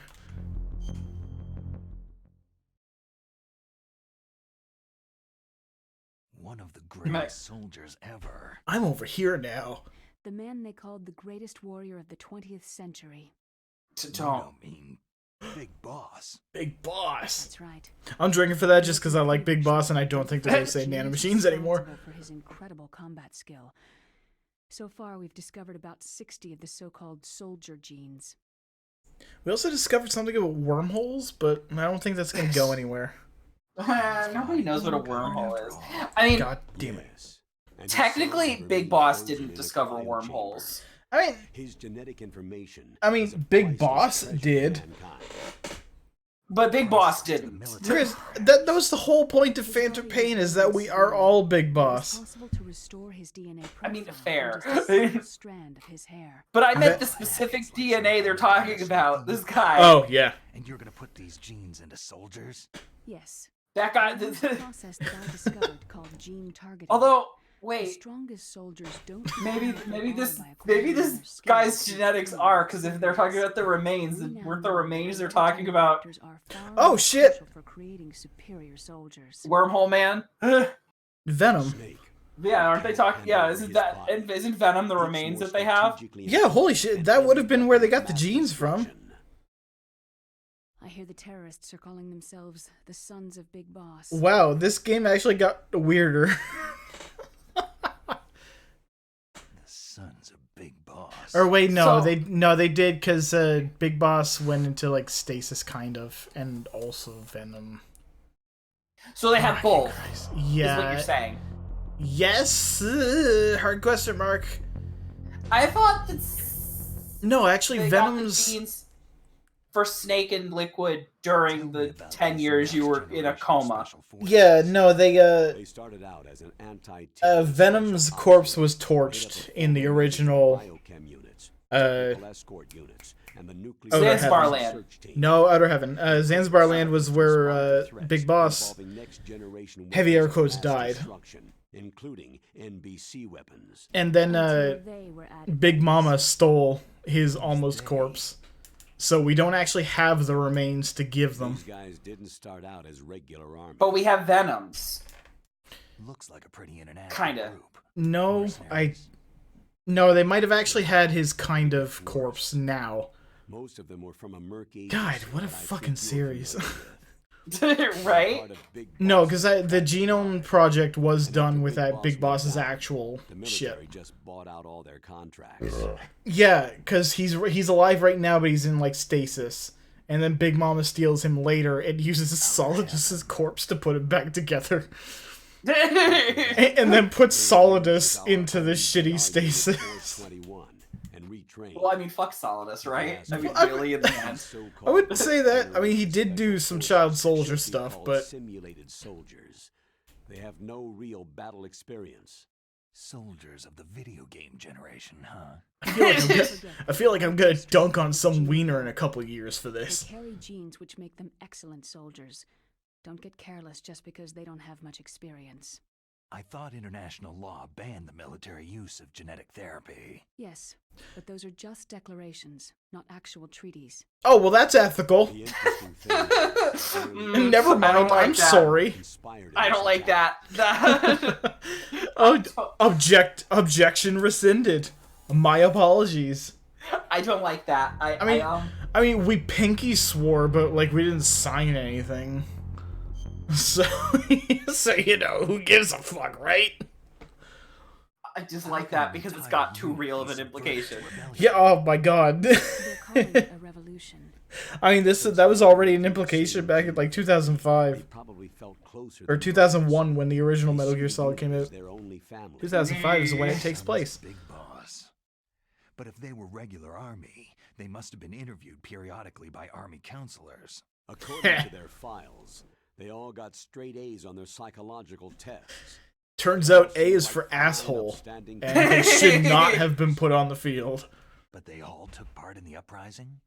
[SPEAKER 4] One of the greatest soldiers ever.
[SPEAKER 1] I'm over here now.
[SPEAKER 5] The man they called the greatest warrior of the 20th century.
[SPEAKER 4] You
[SPEAKER 2] Don't.
[SPEAKER 4] don't mean Big Boss.
[SPEAKER 1] Big Boss.
[SPEAKER 5] That's right.
[SPEAKER 1] I'm drinking for that just because I like Big Boss and I don't think they're going to say
[SPEAKER 5] He was
[SPEAKER 1] nanomachines anymore.
[SPEAKER 5] responsible for his incredible combat skill. So far, we've discovered about 60 of the so-called soldier genes.
[SPEAKER 1] We also discovered something about wormholes, but I don't think that's going to go anywhere.
[SPEAKER 2] Nobody knows what a wormhole is. I mean,
[SPEAKER 1] God damn it.
[SPEAKER 3] Yes. And
[SPEAKER 2] technically,
[SPEAKER 3] his
[SPEAKER 2] Big
[SPEAKER 3] cells
[SPEAKER 2] Boss
[SPEAKER 3] were frozen
[SPEAKER 2] didn't
[SPEAKER 3] in a
[SPEAKER 2] discover
[SPEAKER 3] cryo
[SPEAKER 2] wormholes.
[SPEAKER 1] I mean,
[SPEAKER 3] His genetic information.
[SPEAKER 1] I mean,
[SPEAKER 3] is a
[SPEAKER 1] Big
[SPEAKER 3] priceless
[SPEAKER 1] Boss
[SPEAKER 3] treasure to
[SPEAKER 1] did.
[SPEAKER 3] mankind.
[SPEAKER 2] But Big Boss
[SPEAKER 4] The
[SPEAKER 2] didn't.
[SPEAKER 4] military.
[SPEAKER 1] Chris, that was the whole point of Phantom Pain, is that we are all Big Boss.
[SPEAKER 5] Possible to restore his DNA
[SPEAKER 2] I mean,
[SPEAKER 5] profile
[SPEAKER 2] fair.
[SPEAKER 5] from just a single strand of his hair.
[SPEAKER 2] But I meant
[SPEAKER 1] That-
[SPEAKER 2] the specific DNA they're talking about. This guy.
[SPEAKER 1] Oh, yeah.
[SPEAKER 4] And you're gonna put these genes into soldiers?
[SPEAKER 5] Yes.
[SPEAKER 2] That guy.
[SPEAKER 5] There's a process that I discovered called gene targeting.
[SPEAKER 2] Although,
[SPEAKER 5] the
[SPEAKER 2] wait.
[SPEAKER 5] strongest soldiers don't
[SPEAKER 2] Maybe
[SPEAKER 5] survive their
[SPEAKER 2] this
[SPEAKER 5] armor by acquiring their
[SPEAKER 2] this
[SPEAKER 5] skin
[SPEAKER 2] guy's
[SPEAKER 5] through
[SPEAKER 2] genetics
[SPEAKER 5] training
[SPEAKER 2] are,
[SPEAKER 5] and
[SPEAKER 2] because if they're talking about the remains,
[SPEAKER 5] We now
[SPEAKER 2] weren't the
[SPEAKER 5] know
[SPEAKER 2] remains
[SPEAKER 5] that
[SPEAKER 2] they're talking
[SPEAKER 5] gene
[SPEAKER 2] about
[SPEAKER 5] factors are far
[SPEAKER 1] Oh,
[SPEAKER 5] more
[SPEAKER 1] shit.
[SPEAKER 5] crucial for creating superior soldiers.
[SPEAKER 2] Wormhole Man?
[SPEAKER 1] Venom.
[SPEAKER 3] Snake.
[SPEAKER 2] Yeah, aren't they talking? Yeah,
[SPEAKER 3] His
[SPEAKER 2] isn't Venom the
[SPEAKER 3] It's
[SPEAKER 2] remains
[SPEAKER 3] more
[SPEAKER 2] that they have?
[SPEAKER 3] strategically
[SPEAKER 1] Yeah, holy shit,
[SPEAKER 3] important
[SPEAKER 1] that
[SPEAKER 3] and
[SPEAKER 1] would have been where they got the
[SPEAKER 3] mass
[SPEAKER 1] genes from.
[SPEAKER 3] destruction.
[SPEAKER 5] I hear the terrorists are calling themselves the Sons of Big Boss.
[SPEAKER 1] Wow, this game actually got weirder.
[SPEAKER 4] The sons of Big Boss.
[SPEAKER 1] Or wait, no,
[SPEAKER 2] So-
[SPEAKER 1] they did, because Big Boss went into like stasis, kind of, and also Venom.
[SPEAKER 2] So they have both,
[SPEAKER 1] Christ.
[SPEAKER 2] is what
[SPEAKER 1] Yeah.
[SPEAKER 2] you're saying.
[SPEAKER 1] Yes. Hard question mark.
[SPEAKER 2] I thought that
[SPEAKER 1] No, actually,
[SPEAKER 2] they got the
[SPEAKER 1] Venom's.
[SPEAKER 2] genes for Snake and Liquid during the 10 years you were in a coma.
[SPEAKER 1] Yeah, no, they
[SPEAKER 3] They started out as an
[SPEAKER 1] Venom's corpse was torched in the original.
[SPEAKER 3] biochem units,
[SPEAKER 1] Uh,
[SPEAKER 3] technical escort units, and the nuclear
[SPEAKER 1] Outer
[SPEAKER 2] Zanzibar
[SPEAKER 1] Heaven.
[SPEAKER 2] Land.
[SPEAKER 3] research team.
[SPEAKER 1] No, Outer Heaven. Zanzibar Land was where Big Boss,
[SPEAKER 3] Involving next-generation
[SPEAKER 1] heavy air
[SPEAKER 3] weapons of
[SPEAKER 1] quotes,
[SPEAKER 3] mass
[SPEAKER 1] died.
[SPEAKER 3] destruction, including NBC weapons.
[SPEAKER 1] and then
[SPEAKER 5] Until they were added
[SPEAKER 1] Big
[SPEAKER 5] to
[SPEAKER 1] Mama
[SPEAKER 5] this.
[SPEAKER 1] stole his almost corpse. So we don't actually have the remains to give them.
[SPEAKER 3] These guys didn't start out as regular army.
[SPEAKER 2] But we have Venoms.
[SPEAKER 4] Looks like a pretty international
[SPEAKER 2] Kinda.
[SPEAKER 4] group.
[SPEAKER 1] No,
[SPEAKER 4] Mercenaries.
[SPEAKER 1] No, they might have actually had his kind of corpse now.
[SPEAKER 3] Most of them were from a murky.
[SPEAKER 1] God, what a
[SPEAKER 3] that I think
[SPEAKER 1] fucking
[SPEAKER 3] you're
[SPEAKER 1] series.
[SPEAKER 3] familiar with.
[SPEAKER 2] Right?
[SPEAKER 3] Part of Big
[SPEAKER 1] No,
[SPEAKER 3] Boss's
[SPEAKER 1] because the genome project was
[SPEAKER 3] And
[SPEAKER 1] done
[SPEAKER 3] after
[SPEAKER 1] with
[SPEAKER 3] Big
[SPEAKER 1] that
[SPEAKER 3] Boss
[SPEAKER 1] Big
[SPEAKER 3] went
[SPEAKER 1] Boss's
[SPEAKER 3] down,
[SPEAKER 1] actual
[SPEAKER 3] The
[SPEAKER 1] shit.
[SPEAKER 3] military just bought out all their contracts.
[SPEAKER 1] Yeah, because he's alive right now, but he's in like stasis. And then Big Mama steals him later and uses Solidus's corpse to put him back together. And then puts Solidus into the shitty stasis.
[SPEAKER 2] Well, I mean, fuck Solidus, right? I mean,
[SPEAKER 1] Well,
[SPEAKER 2] really, in the end.
[SPEAKER 1] I wouldn't say that. I mean, he did do some child soldier stuff, but
[SPEAKER 3] Simulated soldiers. They have no real battle experience.
[SPEAKER 4] Soldiers of the video game generation, huh?
[SPEAKER 1] I feel like I'm gonna dunk on some wiener in a couple years for
[SPEAKER 5] They
[SPEAKER 1] this.
[SPEAKER 5] carry genes which make them excellent soldiers. Don't get careless just because they don't have much experience.
[SPEAKER 4] I thought international law banned the military use of genetic therapy.
[SPEAKER 5] Yes, but those are just declarations, not actual treaties.
[SPEAKER 1] Oh, well, that's ethical.
[SPEAKER 3] The interesting thing is, early
[SPEAKER 1] Never
[SPEAKER 2] I don't
[SPEAKER 1] mind,
[SPEAKER 2] like
[SPEAKER 1] I'm
[SPEAKER 2] that.
[SPEAKER 1] sorry.
[SPEAKER 3] inspired
[SPEAKER 2] I don't
[SPEAKER 3] this
[SPEAKER 2] like
[SPEAKER 3] attack.
[SPEAKER 2] that.
[SPEAKER 1] Oh, objection rescinded. My apologies.
[SPEAKER 2] I don't like that.
[SPEAKER 1] I mean, we pinky swore, but like we didn't sign anything. So, so you know, who gives a fuck, right?
[SPEAKER 2] I just like that because it's got too real of an implication.
[SPEAKER 1] Yeah. Oh my god.
[SPEAKER 5] They're calling it a revolution.
[SPEAKER 1] I mean, that was already an implication back in like
[SPEAKER 3] They
[SPEAKER 1] 2005
[SPEAKER 3] probably felt closer
[SPEAKER 1] or
[SPEAKER 3] than
[SPEAKER 1] 2001
[SPEAKER 3] most.
[SPEAKER 1] when the original
[SPEAKER 3] They
[SPEAKER 1] Metal Gear
[SPEAKER 3] see
[SPEAKER 1] Solid came
[SPEAKER 3] you
[SPEAKER 1] out.
[SPEAKER 3] as their only family.
[SPEAKER 1] 2005 is when it takes
[SPEAKER 4] Sons of
[SPEAKER 1] place.
[SPEAKER 4] Big Boss. But if they were regular army, they must have been interviewed periodically by army counselors.
[SPEAKER 3] According to their files, they all got straight A's on their psychological tests.
[SPEAKER 1] Turns out A is for asshole, and they should not have been put on the field.
[SPEAKER 4] But they all took part in the uprising?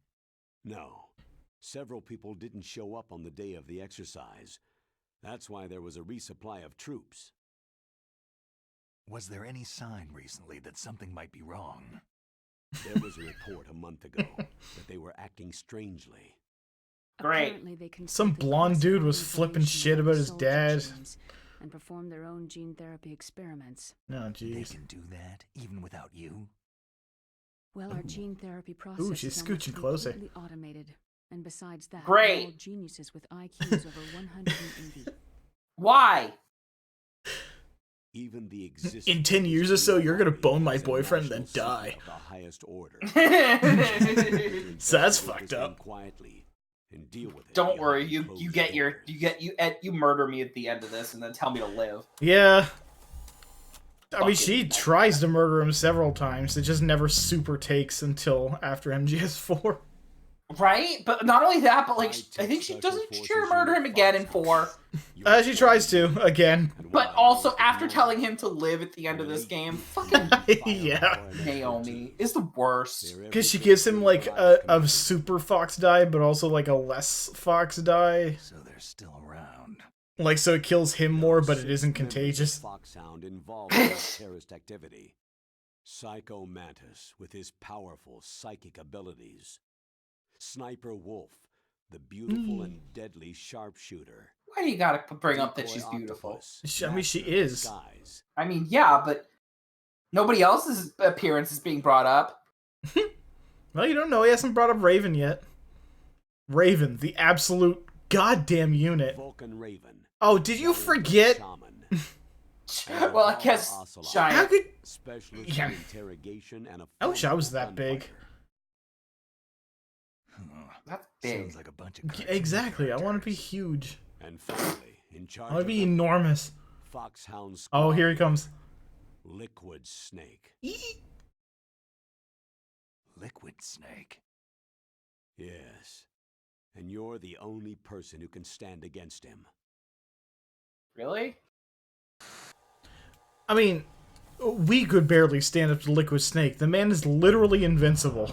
[SPEAKER 3] No. Several people didn't show up on the day of the exercise. That's why there was a resupply of troops.
[SPEAKER 4] Was there any sign recently that something might be wrong?
[SPEAKER 3] There was a report a month ago that they were acting strangely.
[SPEAKER 2] Great.
[SPEAKER 5] Apparently they
[SPEAKER 1] Some
[SPEAKER 5] consulted
[SPEAKER 1] blonde dude was
[SPEAKER 5] classified
[SPEAKER 1] flipping
[SPEAKER 5] information
[SPEAKER 1] shit about his
[SPEAKER 5] soldier
[SPEAKER 1] dad.
[SPEAKER 5] genes and performed their own gene therapy experiments.
[SPEAKER 1] No,
[SPEAKER 4] They
[SPEAKER 1] jeez.
[SPEAKER 4] can do that even without you?
[SPEAKER 5] Well, our gene therapy process
[SPEAKER 1] she's
[SPEAKER 5] is almost
[SPEAKER 1] scooching closer.
[SPEAKER 5] completely automated. And besides that,
[SPEAKER 2] Great.
[SPEAKER 5] we're all geniuses with IQs over 180.
[SPEAKER 2] Why?
[SPEAKER 3] Even the existence
[SPEAKER 1] In 10
[SPEAKER 3] of
[SPEAKER 1] years
[SPEAKER 3] this
[SPEAKER 1] or so,
[SPEAKER 3] new
[SPEAKER 1] you're gonna
[SPEAKER 3] army
[SPEAKER 1] bone my
[SPEAKER 3] is a
[SPEAKER 1] boyfriend,
[SPEAKER 3] national
[SPEAKER 1] then
[SPEAKER 3] secret
[SPEAKER 1] die.
[SPEAKER 3] of the highest order.
[SPEAKER 1] So that's
[SPEAKER 3] Focus
[SPEAKER 1] fucked
[SPEAKER 3] them
[SPEAKER 1] up.
[SPEAKER 3] quietly and deal with it.
[SPEAKER 2] Don't worry,
[SPEAKER 3] behind
[SPEAKER 2] you
[SPEAKER 3] closed
[SPEAKER 2] get
[SPEAKER 3] doors.
[SPEAKER 2] you murder me at the end of this and then tell me to live.
[SPEAKER 1] Yeah. I mean,
[SPEAKER 2] Fucking
[SPEAKER 1] she
[SPEAKER 2] nightmare.
[SPEAKER 1] tries to murder him several times. It just never super takes until after MGS 4.
[SPEAKER 2] Right? But not only that, but like
[SPEAKER 3] I
[SPEAKER 2] I think she
[SPEAKER 3] take
[SPEAKER 2] doesn't
[SPEAKER 3] special
[SPEAKER 2] sure
[SPEAKER 3] forces
[SPEAKER 2] murder
[SPEAKER 3] unit
[SPEAKER 2] him again in
[SPEAKER 3] Foxhound.
[SPEAKER 2] 4.
[SPEAKER 1] She tries to, again.
[SPEAKER 3] And
[SPEAKER 2] But
[SPEAKER 3] while
[SPEAKER 2] also
[SPEAKER 3] I was
[SPEAKER 2] after
[SPEAKER 3] ignored,
[SPEAKER 2] telling him to live at the end of this game, fucking
[SPEAKER 1] Yeah.
[SPEAKER 2] Naomi is the worst.
[SPEAKER 1] Because she gives him, like, a super fox die, but also, like, a less fox die.
[SPEAKER 4] So they're still around.
[SPEAKER 1] Like, so it kills him more, but it isn't contagious.
[SPEAKER 3] Foxhound involved in terrorist activity. Psycho Mantis with his powerful psychic abilities. Sniper Wolf, the beautiful and deadly sharpshooter.
[SPEAKER 2] Why do you gotta bring up that
[SPEAKER 3] Decoy
[SPEAKER 2] she's beautiful?
[SPEAKER 3] Octopus,
[SPEAKER 1] I mean, she
[SPEAKER 3] master of
[SPEAKER 1] is.
[SPEAKER 3] disguise.
[SPEAKER 2] I mean, yeah, but nobody else's appearance is being brought up.
[SPEAKER 1] Well, you don't know. He hasn't brought up Raven yet. Raven, the absolute goddamn unit.
[SPEAKER 3] Vulcan Raven.
[SPEAKER 1] Oh, did you forget?
[SPEAKER 3] Shaman.
[SPEAKER 2] Well, I guess
[SPEAKER 1] How
[SPEAKER 2] giant.
[SPEAKER 1] could...
[SPEAKER 3] Specialist
[SPEAKER 1] Yeah.
[SPEAKER 3] in interrogation and a
[SPEAKER 1] I wish I was
[SPEAKER 3] formidable
[SPEAKER 1] that big.
[SPEAKER 3] gunfighter.
[SPEAKER 2] That's big.
[SPEAKER 4] Sounds like a bunch of cartoon
[SPEAKER 1] Exactly. I want to be
[SPEAKER 4] characters.
[SPEAKER 1] huge.
[SPEAKER 3] And finally, in charge
[SPEAKER 1] I want
[SPEAKER 3] of
[SPEAKER 1] to be
[SPEAKER 3] the
[SPEAKER 1] enormous.
[SPEAKER 3] Foxhound
[SPEAKER 1] Oh,
[SPEAKER 3] Squad,
[SPEAKER 1] here he comes.
[SPEAKER 3] Liquid Snake.
[SPEAKER 4] Liquid Snake.
[SPEAKER 3] Yes. And you're the only person who can stand against him.
[SPEAKER 2] Really?
[SPEAKER 1] I mean, we could barely stand up to Liquid Snake. The man is literally invincible.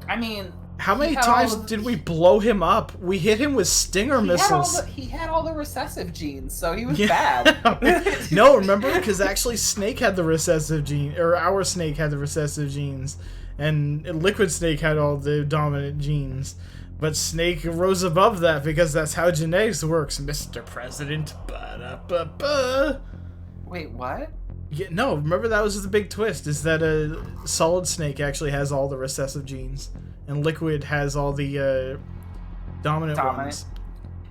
[SPEAKER 2] I mean,
[SPEAKER 1] How many
[SPEAKER 2] had all
[SPEAKER 1] times
[SPEAKER 2] the-
[SPEAKER 1] did we blow him up? We hit him with stinger missiles.
[SPEAKER 2] he had all the recessive genes, so he was
[SPEAKER 1] Yeah.
[SPEAKER 2] bad.
[SPEAKER 1] No, remember? Because actually Snake had the recessive gene, or our Snake had the recessive genes, and Liquid Snake had all the dominant genes. But Snake rose above that because that's how genetics works, Mr. President. Ba-da-ba-ba.
[SPEAKER 2] Wait, what?
[SPEAKER 1] Yeah, no, remember that was the big twist, is that Solid Snake actually has all the recessive genes, and Liquid has all the dominant ones.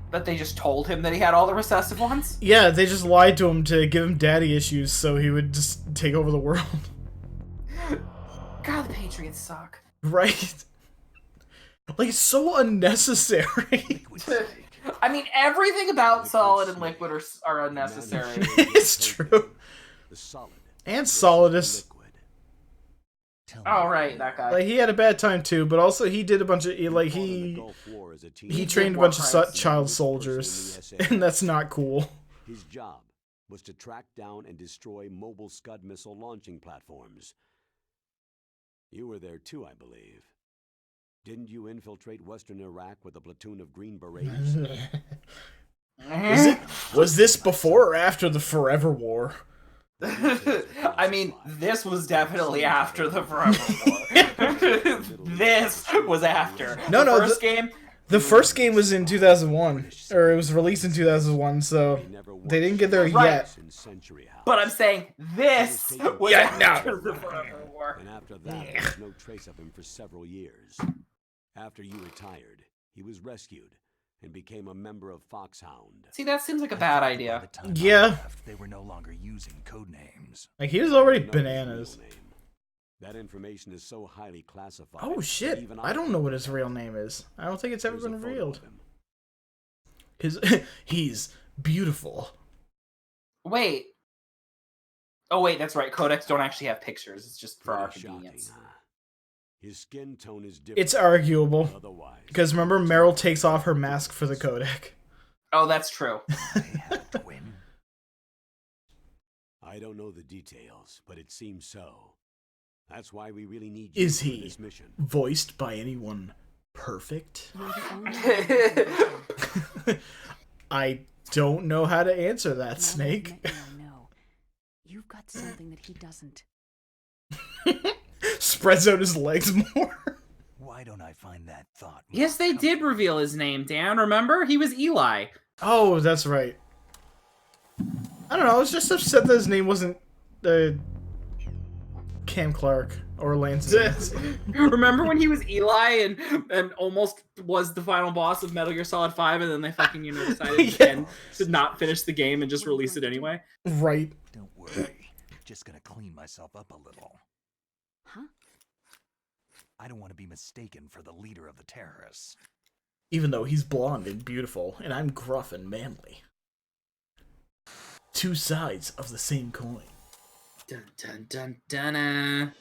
[SPEAKER 2] But they just told him that he had all the recessive ones?
[SPEAKER 1] Yeah, they just lied to him to give him daddy issues so he would just take over the world.
[SPEAKER 2] God, the Patriots suck.
[SPEAKER 1] Right? Like, it's so unnecessary.
[SPEAKER 2] I mean, everything about Solid and Liquid are unnecessary.
[SPEAKER 1] It's true.
[SPEAKER 3] The Solid.
[SPEAKER 1] And Solidus.
[SPEAKER 3] Liquid.
[SPEAKER 4] Tell me
[SPEAKER 2] Oh, right, that guy.
[SPEAKER 1] Like, he had a bad time too, but also he did a bunch of, like,
[SPEAKER 3] Fought in the
[SPEAKER 1] he
[SPEAKER 3] Gulf War as a
[SPEAKER 1] he
[SPEAKER 3] teenager.
[SPEAKER 1] trained a
[SPEAKER 2] war
[SPEAKER 1] bunch of
[SPEAKER 2] crimes.
[SPEAKER 1] child soldiers, and that's not cool.
[SPEAKER 3] His job was to track down and destroy mobile Scud missile launching platforms. You were there too, I believe. Didn't you infiltrate Western Iraq with a platoon of Green Berets?
[SPEAKER 1] Was this before or after the Forever War?
[SPEAKER 2] I mean, this was definitely after the Forever War. This was after.
[SPEAKER 1] No,
[SPEAKER 2] the
[SPEAKER 1] no,
[SPEAKER 2] first game.
[SPEAKER 1] The first game was in 2001, or it was released in 2001, so they didn't get there
[SPEAKER 2] Right.
[SPEAKER 1] yet.
[SPEAKER 3] In Century House.
[SPEAKER 2] But I'm saying this was
[SPEAKER 1] Yeah, no.
[SPEAKER 2] after the Forever War.
[SPEAKER 3] And after that, there was no trace of him for several years. After you retired, he was rescued and became a member of Foxhound.
[SPEAKER 2] See, that seems like a bad
[SPEAKER 4] By
[SPEAKER 2] idea.
[SPEAKER 4] the time I
[SPEAKER 1] Yeah.
[SPEAKER 4] left, they were no longer using code names.
[SPEAKER 1] Like, he was already
[SPEAKER 3] Know his
[SPEAKER 1] bananas.
[SPEAKER 3] real name. That information is so highly classified.
[SPEAKER 1] Oh
[SPEAKER 3] that
[SPEAKER 1] shit,
[SPEAKER 3] even
[SPEAKER 1] I don't know what his real name is. I don't think it's ever
[SPEAKER 3] Here's a
[SPEAKER 1] been
[SPEAKER 3] photo
[SPEAKER 1] revealed.
[SPEAKER 3] of him.
[SPEAKER 1] He's beautiful.
[SPEAKER 2] Wait. Oh, wait, that's right. Codecs don't actually have pictures. It's just for our
[SPEAKER 3] Pretty
[SPEAKER 2] convenience.
[SPEAKER 3] shocking, huh? His skin tone is different.
[SPEAKER 1] It's arguable.
[SPEAKER 3] Otherwise,
[SPEAKER 1] Because remember, Meryl takes off her mask for the codec.
[SPEAKER 2] Oh, that's true.
[SPEAKER 4] They had a twin.
[SPEAKER 3] I don't know the details, but it seems so. That's why we really need you
[SPEAKER 1] Is
[SPEAKER 3] for
[SPEAKER 1] he
[SPEAKER 3] this mission.
[SPEAKER 1] voiced by anyone perfect?
[SPEAKER 5] You're the only
[SPEAKER 1] I don't know how to answer that,
[SPEAKER 5] Now that I've
[SPEAKER 1] Snake.
[SPEAKER 5] met you, I know. You've got something that he doesn't.
[SPEAKER 1] Spreads out his legs more.
[SPEAKER 4] Why don't I find that thought?
[SPEAKER 2] Yes, they did reveal his name, Dan. Remember? He was Eli.
[SPEAKER 1] Oh, that's right. I don't know, I was just upset that his name wasn't Cam Clark or Lance.
[SPEAKER 2] Remember when he was Eli and almost was the final boss of Metal Gear Solid 5 and then they fucking, decided
[SPEAKER 1] Yeah.
[SPEAKER 2] to not finish the game and just release it anyway?
[SPEAKER 1] Right.
[SPEAKER 4] Don't worry. Just gonna clean myself up a little.
[SPEAKER 5] Huh?
[SPEAKER 4] I don't want to be mistaken for the leader of the terrorists.
[SPEAKER 1] Even though he's blonde and beautiful, and I'm gruff and manly. Two sides of the same coin.
[SPEAKER 2] Dun dun dun dun.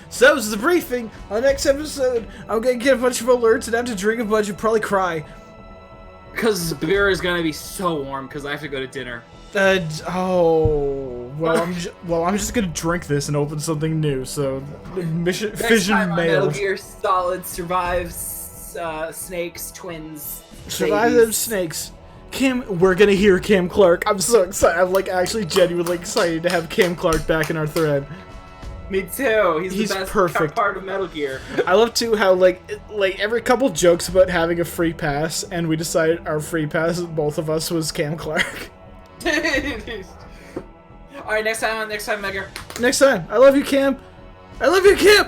[SPEAKER 1] So that was the briefing. On the next episode, I'm gonna get a bunch of alerts and have to drink a bunch and probably cry.
[SPEAKER 2] Because beer is gonna be so warm. Because I have to go to dinner.
[SPEAKER 1] Well, I'm just gonna drink this and open something new. So, mission
[SPEAKER 2] Next
[SPEAKER 1] fission
[SPEAKER 2] time on Metal
[SPEAKER 1] mailed.
[SPEAKER 2] Gear Solid survives snakes, twins.
[SPEAKER 1] Survive
[SPEAKER 2] babies.
[SPEAKER 1] them snakes. We're gonna hear Cam Clark. I'm so excited. I'm like actually genuinely excited to have Cam Clark back in our thread.
[SPEAKER 2] Me too. He's the best
[SPEAKER 1] perfect.
[SPEAKER 2] part of Metal Gear.
[SPEAKER 1] I love too how like every couple jokes about having a free pass, and we decided our free pass, both of us, was Cam Clark.
[SPEAKER 2] All right, next time, Megger.
[SPEAKER 1] Next time, I love you, Cam. I love you, Cam.